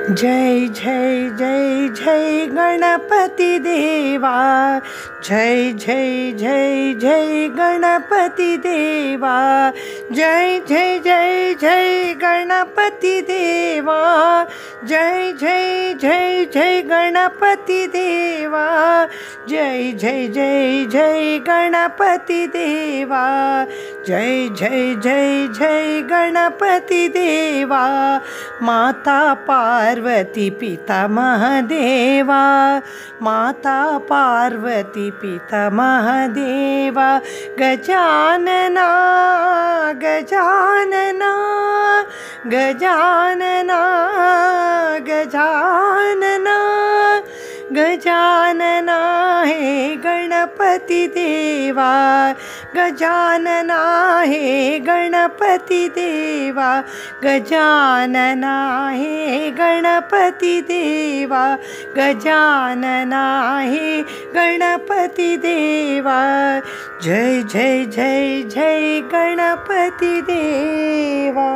जय जय जय जय गणपति देवा। जय जय जय जय गणपति देवा। जय जय जय जय गणपति देवा। जय जय जय जय गणपति देवा। जय जय जय जय गणपति देवा। जय जय जय जय गणपति देवा। माता पार्वती पिता महादेवा। माता पार्वती पिता महादेवा। गजानना गजानना गजानना गजानना गजानना हे गणपति देवा। गजानना हे गणपति देवा। गजानना हे गणपति देवा। गजानना हे गणपति देवा। जय जय जय जय गणपति देवा।